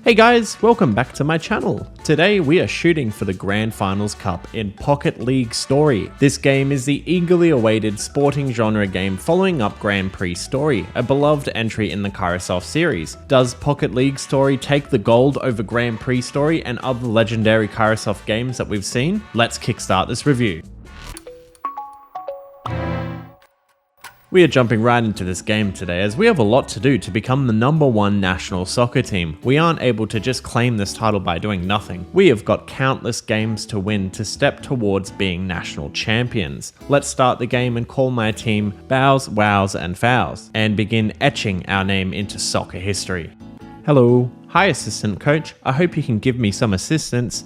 Hey guys, welcome back to my channel. Today we are shooting for the Grand Finals Cup in Pocket League Story. This game is the eagerly awaited sporting genre game following up Grand Prix Story, a beloved entry in the Kairosoft series. Does Pocket League Story take the gold over Grand Prix Story and other legendary Kairosoft games that we've seen? Let's kickstart this review. We are jumping right into this game today as we have a lot to do to become the #1 national soccer team. We aren't able to just claim this title by doing nothing. We have got countless games to win to step towards being national champions. Let's start the game and call my team Bows, Wows and Fouls and begin etching our name into soccer history. Hello. Hi assistant coach, I hope you can give me some assistance.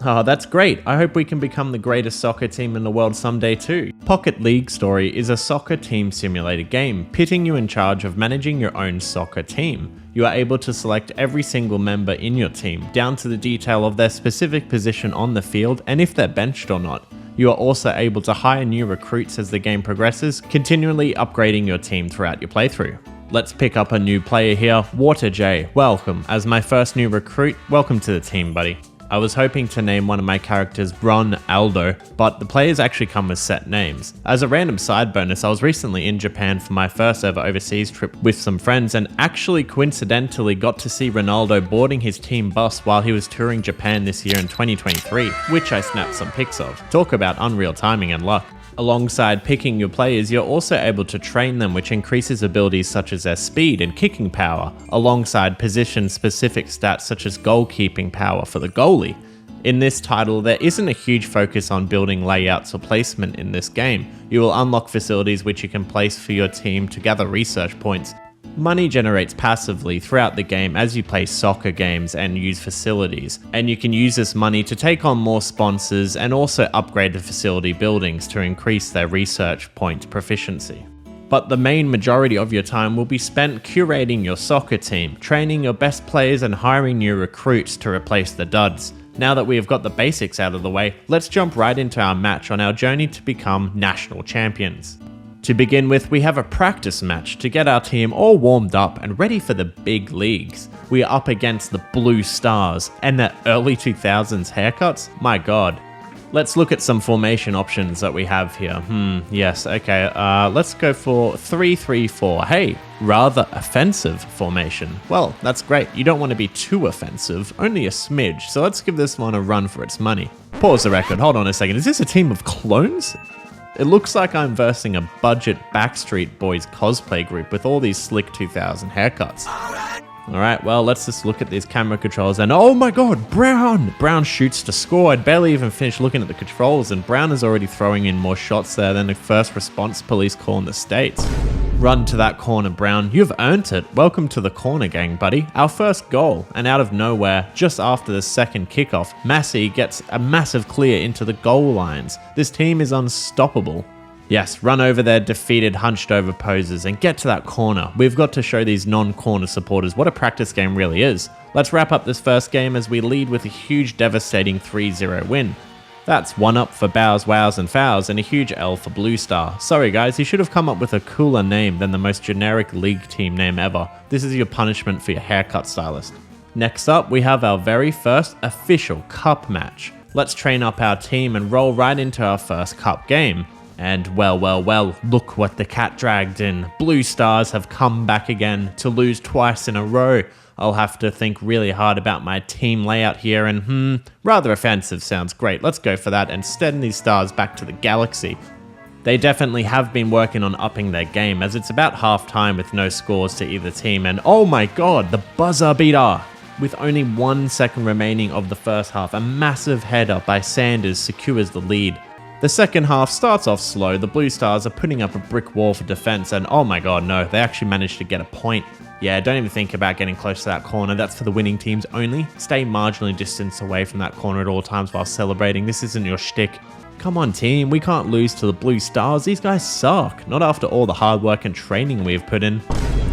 Oh, that's great. I hope we can become the greatest soccer team in the world someday too. Pocket League Story is a soccer team simulator game, pitting you in charge of managing your own soccer team. You are able to select every single member in your team, down to the detail of their specific position on the field and if they're benched or not. You are also able to hire new recruits as the game progresses, continually upgrading your team throughout your playthrough. Let's pick up a new player here, Water J. Welcome. As my first new recruit, welcome to the team, buddy. I was hoping to name one of my characters Bron Aldo, but the players actually come with set names. As a random side bonus, I was recently in Japan for my first ever overseas trip with some friends and actually coincidentally got to see Ronaldo boarding his team bus while he was touring Japan this year in 2023, which I snapped some pics of. Talk about unreal timing and luck. Alongside picking your players, you're also able to train them, which increases abilities such as their speed and kicking power, alongside position-specific stats such as goalkeeping power for the goalie. In this title, there isn't a huge focus on building layouts or placement in this game. You will unlock facilities which you can place for your team to gather research points. Money generates passively throughout the game as you play soccer games and use facilities, and you can use this money to take on more sponsors and also upgrade the facility buildings to increase their research point proficiency. But the main majority of your time will be spent curating your soccer team, training your best players and hiring new recruits to replace the duds. Now that we have got the basics out of the way, let's jump right into our match on our journey to become national champions. To begin with, we have a practice match to get our team all warmed up and ready for the big leagues. We are up against the Blue Stars and their early 2000s haircuts. My god. Let's look at some formation options that we have here. Yes, okay, let's go for 3-3-4. Hey, rather offensive formation. Well, that's great. You don't want to be too offensive, only a smidge. So let's give this one a run for its money. Pause the record, hold on a second. Is this a team of clones? It looks like I'm versing a budget Backstreet Boys cosplay group with all these slick 2000 haircuts. Alright, well, let's just look at these camera controls and oh my god, Brown! Brown shoots to score. I'd barely even finished looking at the controls and Brown is already throwing in more shots there than the first response police call in the States. Run to that corner, Brown. You've earned it. Welcome to the corner gang, buddy. Our first goal, and out of nowhere, just after the second kickoff, Massey gets a massive clear into the goal lines. This team is unstoppable. Yes, run over their defeated, hunched over poses and get to that corner. We've got to show these non-corner supporters what a practice game really is. Let's wrap up this first game as we lead with a huge, devastating 3-0 win. That's 1 up for Bows, Wows and Fouls and a huge L for Blue Star. Sorry guys, you should have come up with a cooler name than the most generic league team name ever. This is your punishment for your haircut stylist. Next up, we have our very first official cup match. Let's train up our team and roll right into our first cup game. And well, look what the cat dragged in. Blue Stars have come back again to lose twice in a row. I'll have to think really hard about my team layout here and rather offensive sounds great. Let's go for that and send these stars back to the galaxy. They definitely have been working on upping their game as it's about half time with no scores to either team and oh my god, the buzzer beater! With only 1 second remaining of the first half, a massive header by Sanders secures the lead. The second half starts off slow, the Blue Stars are putting up a brick wall for defense and oh my god no, they actually managed to get a point. Yeah, don't even think about getting close to that corner, that's for the winning teams only. Stay marginally distanced away from that corner at all times while celebrating, this isn't your shtick. Come on team, we can't lose to the Blue Stars, these guys suck. Not after all the hard work and training we've put in.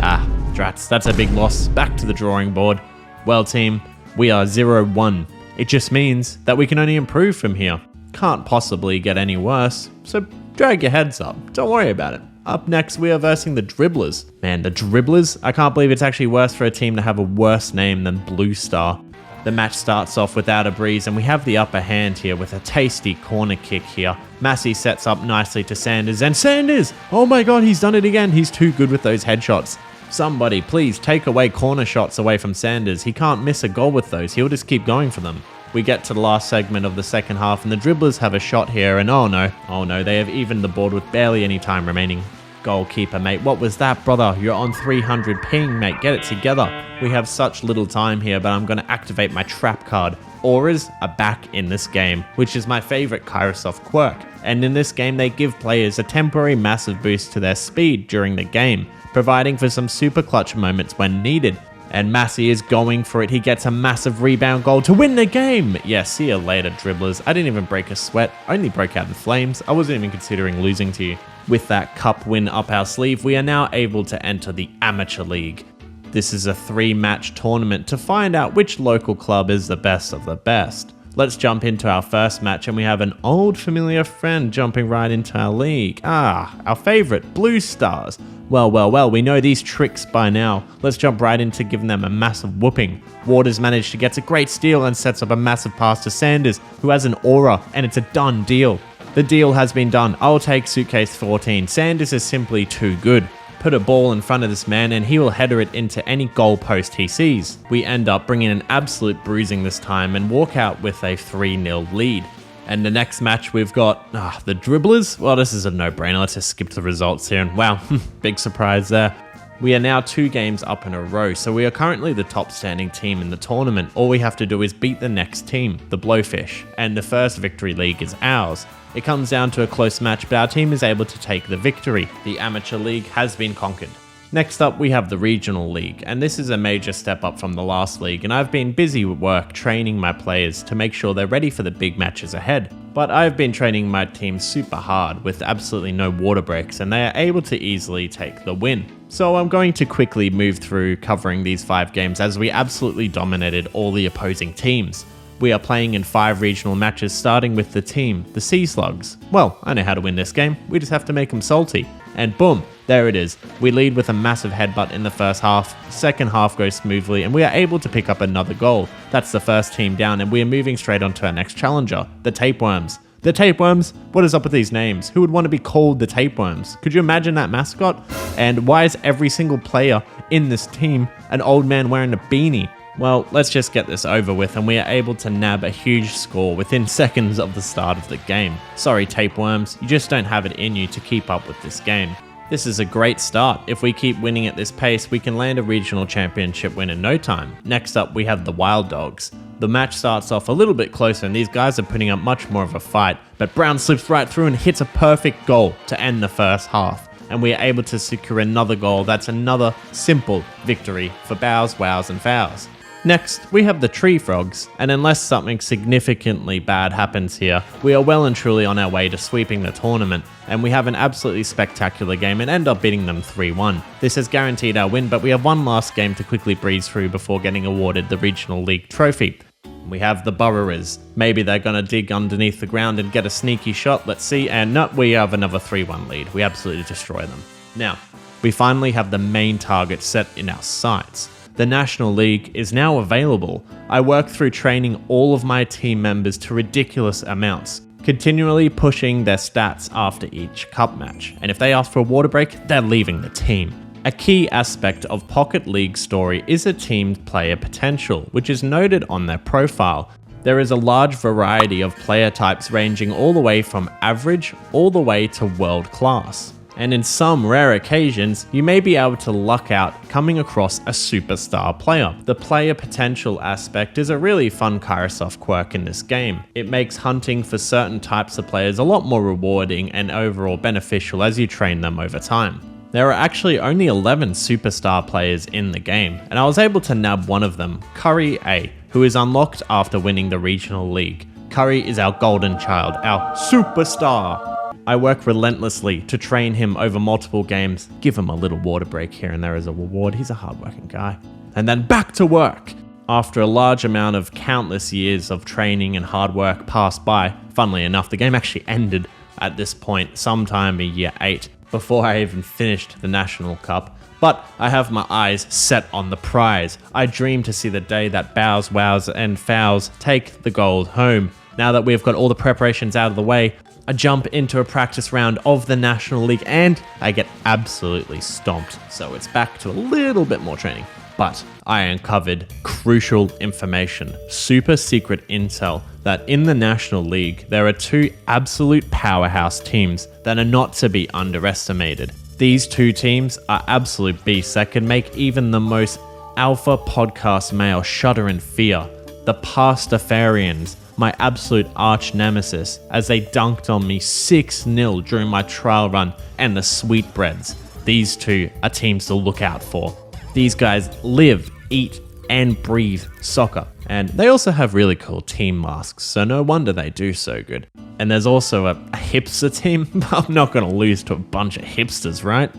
Ah, drats, that's a big loss, back to the drawing board. Well team, we are 0-1. It just means that we can only improve from here. Can't possibly get any worse, so drag your heads up, don't worry about it. Up next, we are versing the Dribblers. Man, the Dribblers? I can't believe it's actually worse for a team to have a worse name than Blue Star. The match starts off without a breeze, and we have the upper hand here with a tasty corner kick here. Massey sets up nicely to Sanders, and Sanders! Oh my god, he's done it again. He's too good with those headshots. Somebody, please take away corner shots away from Sanders. He can't miss a goal with those. He'll just keep going for them. We get to the last segment of the second half, and the Dribblers have a shot here, and oh no, they have evened the board with barely any time remaining. Goalkeeper, mate, what was that, brother? You're on 300 ping, mate, get it together. We have such little time here, but I'm going to activate my trap card. Auras are back in this game, which is my favorite Kairosoft quirk, and in this game they give players a temporary massive boost to their speed during the game, providing for some super clutch moments when needed. And Massey is going for it. He gets a massive rebound goal to win the game. Yeah, see you later, Dribblers. I didn't even break a sweat. I only broke out in flames. I wasn't even considering losing to you. With that cup win up our sleeve, we are now able to enter the Amateur League. This is a 3-match tournament to find out which local club is the best of the best. Let's jump into our first match, and we have an old familiar friend jumping right into our league. Our favorite, Blue Stars. Well, we know these tricks by now. Let's jump right into giving them a massive whooping. Waters managed to get a great steal and sets up a massive pass to Sanders, who has an aura, and it's a done deal. The deal has been done. I'll take suitcase 14. Sanders is simply too good. Put a ball in front of this man and he will header it into any goal post he sees. We end up bringing an absolute bruising this time and walk out with a 3-0 lead. And the next match we've got the Dribblers. Well, this is a no-brainer. Let's just skip the results here. And wow, big surprise there. We are now 2 games up in a row, so we are currently the top standing team in the tournament. All we have to do is beat the next team, the Blowfish, and the first victory league is ours. It comes down to a close match, but our team is able to take the victory. The Amateur League has been conquered. Next up, we have the Regional League, and this is a major step up from the last league, and I've been busy with work training my players to make sure they're ready for the big matches ahead. But I've been training my team super hard with absolutely no water breaks, and they are able to easily take the win. So I'm going to quickly move through covering these 5 games as we absolutely dominated all the opposing teams. We are playing in 5 regional matches, starting with the team, the Sea Slugs. Well, I know how to win this game, we just have to make them salty. And boom, there it is. We lead with a massive headbutt in the first half, second half goes smoothly, and we are able to pick up another goal. That's the first team down, and we are moving straight on to our next challenger, the Tapeworms. The Tapeworms? What is up with these names? Who would want to be called the Tapeworms? Could you imagine that mascot? And why is every single player in this team an old man wearing a beanie? Well, let's just get this over with, and we are able to nab a huge score within seconds of the start of the game. Sorry Tapeworms, you just don't have it in you to keep up with this game. This is a great start. If we keep winning at this pace, we can land a regional championship win in no time. Next up, we have the Wild Dogs. The match starts off a little bit closer, and these guys are putting up much more of a fight, but Brown slips right through and hits a perfect goal to end the first half. And we are able to secure another goal. That's another simple victory for Bows, Wows, and Fouls. Next, we have the Tree Frogs, and unless something significantly bad happens here, we are well and truly on our way to sweeping the tournament, and we have an absolutely spectacular game and end up beating them 3-1. This has guaranteed our win, but we have one last game to quickly breeze through before getting awarded the Regional League trophy. We have the Burrowers. Maybe they're going to dig underneath the ground and get a sneaky shot, let's see, and no, we have another 3-1 lead. We absolutely destroy them. Now, we finally have the main target set in our sights. The National League is now available. I work through training all of my team members to ridiculous amounts, continually pushing their stats after each cup match, and if they ask for a water break, they're leaving the team. A key aspect of Pocket League story is a team's player potential, which is noted on their profile. There is a large variety of player types ranging all the way from average all the way to world class. And in some rare occasions, you may be able to luck out coming across a superstar player. The player potential aspect is a really fun Kairosoft quirk in this game. It makes hunting for certain types of players a lot more rewarding and overall beneficial as you train them over time. There are actually only 11 superstar players in the game, and I was able to nab one of them, Curry A, who is unlocked after winning the Regional League. Curry is our golden child, our superstar. I work relentlessly to train him over multiple games, give him a little water break here and there as a reward. He's a hardworking guy. And then back to work. After a large amount of countless years of training and hard work passed by, funnily enough, the game actually ended at this point sometime in year 8. before I even finished the National Cup. But I have my eyes set on the prize. I dream to see the day that Bows, Wows and Fouls take the gold home. Now that we've got all the preparations out of the way, I jump into a practice round of the National League and I get absolutely stomped. So it's back to a little bit more training. But I uncovered crucial information, super secret intel, that in the National League, there are two absolute powerhouse teams that are not to be underestimated. These two teams are absolute beasts that can make even the most alpha podcast male shudder in fear. The Pastafarians, my absolute arch nemesis, as they dunked on me 6-0 during my trial run, and the Sweetbreads. These two are teams to look out for. These guys live, eat, and breathe soccer. And they also have really cool team masks, so no wonder they do so good. And there's also a hipster team. I'm not going to lose to a bunch of hipsters, right?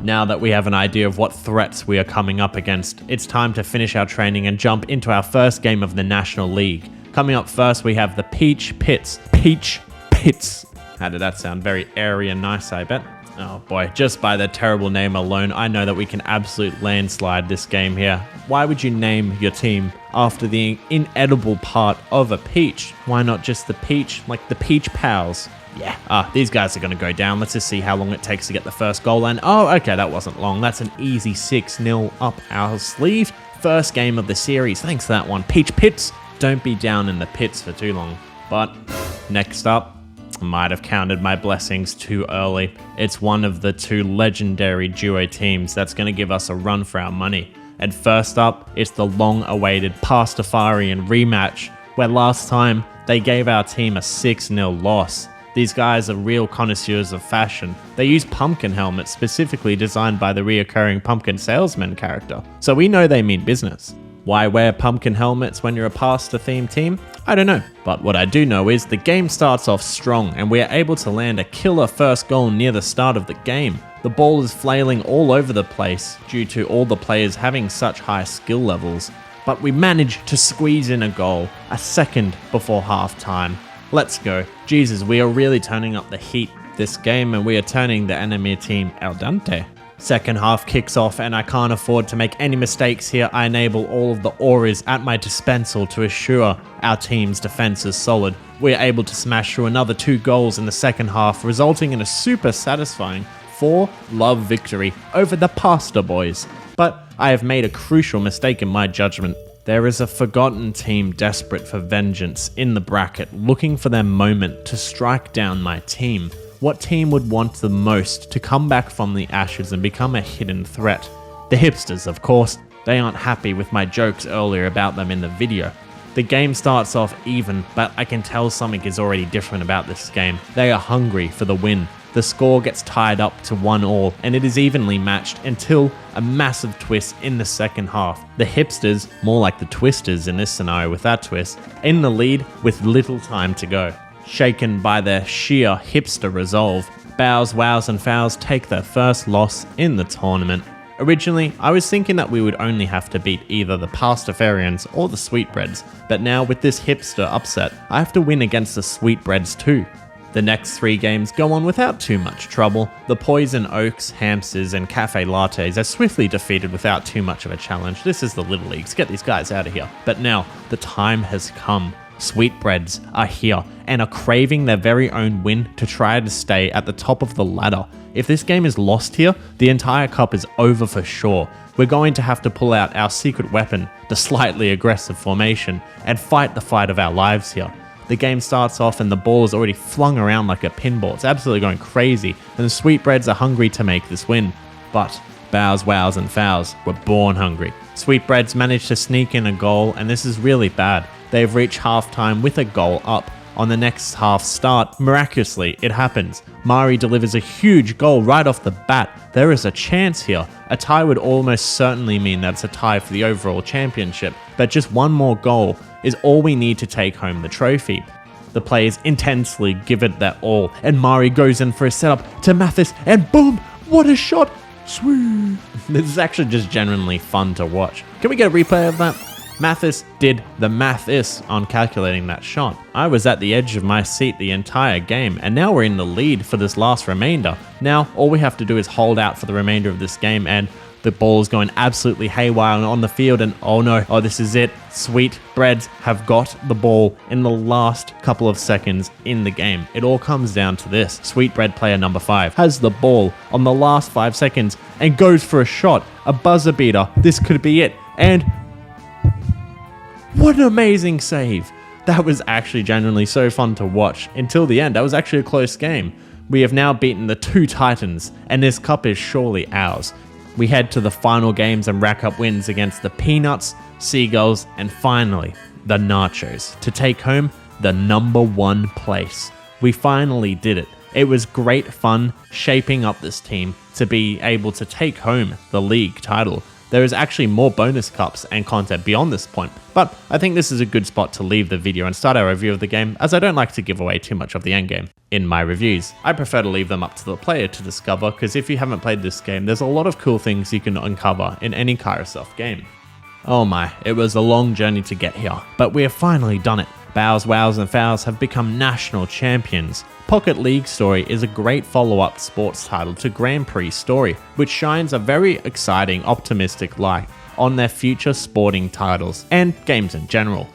Now that we have an idea of what threats we are coming up against, it's time to finish our training and jump into our first game of the National League. Coming up first, we have the Peach Pits. Peach Pits. How did that sound? Very airy and nice, I bet. Oh boy, just by the terrible name alone, I know that we can absolute landslide this game here. Why would you name your team after the inedible part of a peach? Why not just the peach, like the Peach Pals? Yeah, these guys are going to go down. Let's just see how long it takes to get the first goal. And oh, okay, that wasn't long. That's an easy 6-0 up our sleeve. First game of the series. Thanks for that one. Peach Pits. Don't be down in the pits for too long. But next up, I might have counted my blessings too early. It's one of the two legendary duo teams that's going to give us a run for our money. And first up, it's the long-awaited Pastafarian rematch, where last time they gave our team a 6-0 loss. These guys are real connoisseurs of fashion. They use pumpkin helmets specifically designed by the reoccurring pumpkin salesman character, so we know they mean business. Why wear pumpkin helmets when you're a pasta-themed team? I don't know, but what I do know is the game starts off strong and we are able to land a killer first goal near the start of the game. The ball is flailing all over the place due to all the players having such high skill levels, but we manage to squeeze in a goal a second before half time. Let's go. Jesus, we are really turning up the heat this game and we are turning the enemy team al dente. Second half kicks off and I can't afford to make any mistakes here. I enable all of the auras at my dispensal to assure our team's defense is solid. We are able to smash through another 2 goals in the second half, resulting in a super satisfying 4-love victory over the Pasta Boys. But I have made a crucial mistake in my judgment. There is a forgotten team desperate for vengeance in the bracket, looking for their moment to strike down my team. What team would want the most to come back from the ashes and become a hidden threat? The hipsters, of course. They aren't happy with my jokes earlier about them in the video. The game starts off even, but I can tell something is already different about this game. They are hungry for the win. The score gets tied up to 1-1, and it is evenly matched until a massive twist in the second half. The hipsters, more like the twisters in this scenario with that twist, in the lead with little time to go. Shaken by their sheer hipster resolve, Bows, Wows and Fouls take their first loss in the tournament. Originally, I was thinking that we would only have to beat either the Pastafarians or the Sweetbreads, but now with this hipster upset, I have to win against the Sweetbreads too. The next 3 games go on without too much trouble. The Poison Oaks, Hamsters and Cafe Lattes are swiftly defeated without too much of a challenge. This is the Little Leagues, get these guys out of here. But now, the time has come. Sweetbreads are here and are craving their very own win to try to stay at the top of the ladder. If this game is lost here, the entire cup is over for sure. We're going to have to pull out our secret weapon, the slightly aggressive formation, and fight the fight of our lives here. The game starts off and the ball is already flung around like a pinball. It's absolutely going crazy, and the Sweetbreads are hungry to make this win. But Bows, Wows and Fouls were born hungry. Sweetbreads managed to sneak in a goal, and this is really bad. They've reached halftime with a goal up. On the next half start, miraculously, it happens. Mari delivers a huge goal right off the bat. There is a chance here. A tie would almost certainly mean that it's a tie for the overall championship, but just one more goal is all we need to take home the trophy. The players intensely give it their all, and Mari goes in for a setup to Mathis, and boom, what a shot! Sweet! This is actually just genuinely fun to watch. Can we get a replay of that? Mathis did the mathis on calculating that shot. I was at the edge of my seat the entire game, and now we're in the lead for this last remainder. Now, all we have to do is hold out for the remainder of this game, and the ball is going absolutely haywire on the field, and oh no, oh this is it. Sweetbreads have got the ball in the last couple of seconds in the game. It all comes down to this. Sweetbread player number 5 has the ball on the last 5 seconds and goes for a shot, a buzzer beater. This could be it, and what an amazing save. That was actually genuinely so fun to watch until the end. That was actually a close game. We have now beaten the 2 Titans, and this cup is surely ours. We head to the final games and rack up wins against the Peanuts, Seagulls, and finally, the Nachos to take home the number 1 place. We finally did it. It was great fun shaping up this team to be able to take home the league title. There is actually more bonus cups and content beyond this point, but I think this is a good spot to leave the video and start our review of the game, as I don't like to give away too much of the endgame in my reviews. I prefer to leave them up to the player to discover, because if you haven't played this game, there's a lot of cool things you can uncover in any Kairosoft game. Oh my, it was a long journey to get here, but we have finally done it. Bows, Wows and Fouls have become national champions. Pocket League Story is a great follow-up sports title to Grand Prix Story, which shines a very exciting, optimistic light on their future sporting titles and games in general.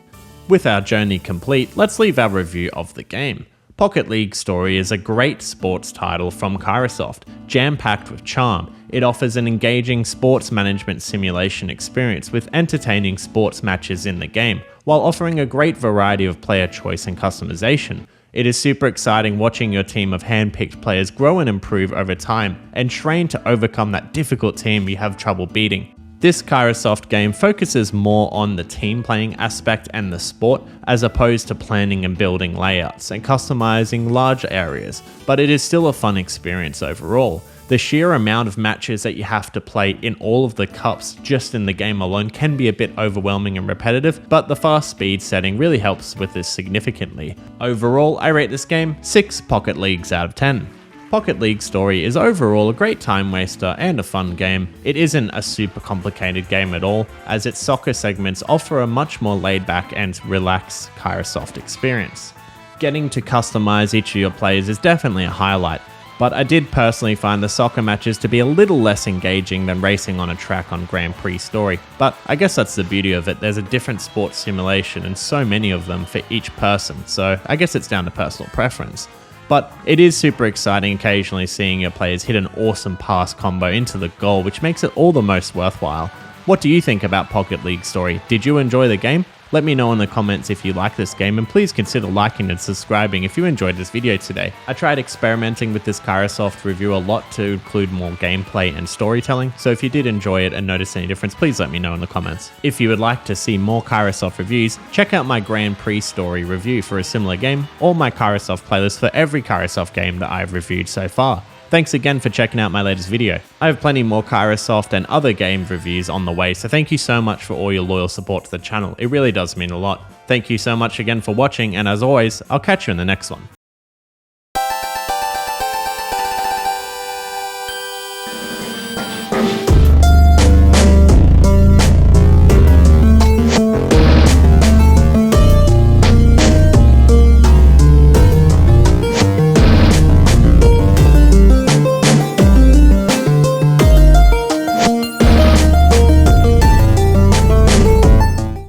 With our journey complete, let's leave our review of the game. Pocket League Story is a great sports title from Kairosoft, jam-packed with charm. It offers an engaging sports management simulation experience with entertaining sports matches in the game, while offering a great variety of player choice and customization. It is super exciting watching your team of hand-picked players grow and improve over time, and train to overcome that difficult team you have trouble beating. This Kairosoft game focuses more on the team playing aspect and the sport, as opposed to planning and building layouts and customizing large areas, but it is still a fun experience overall. The sheer amount of matches that you have to play in all of the cups just in the game alone can be a bit overwhelming and repetitive, but the fast speed setting really helps with this significantly. Overall, I rate this game 6 Pocket Leagues out of 10. Pocket League Story is overall a great time waster and a fun game. It isn't a super complicated game at all, as its soccer segments offer a much more laid back and relaxed Kairosoft experience. Getting to customize each of your players is definitely a highlight, but I did personally find the soccer matches to be a little less engaging than racing on a track on Grand Prix Story. But I guess that's the beauty of it, there's a different sports simulation and so many of them for each person, so I guess it's down to personal preference. But it is super exciting occasionally seeing your players hit an awesome pass combo into the goal, which makes it all the most worthwhile. What do you think about Pocket League Story? Did you enjoy the game? Let me know in the comments if you like this game, and please consider liking and subscribing if you enjoyed this video today. I tried experimenting with this Kairosoft review a lot to include more gameplay and storytelling, so if you did enjoy it and notice any difference, please let me know in the comments. If you would like to see more Kairosoft reviews, check out my Grand Prix Story review for a similar game, or my Kairosoft playlist for every Kairosoft game that I've reviewed so far. Thanks again for checking out my latest video. I have plenty more Kairosoft and other game reviews on the way, so thank you so much for all your loyal support to the channel. It really does mean a lot. Thank you so much again for watching, and as always, I'll catch you in the next one.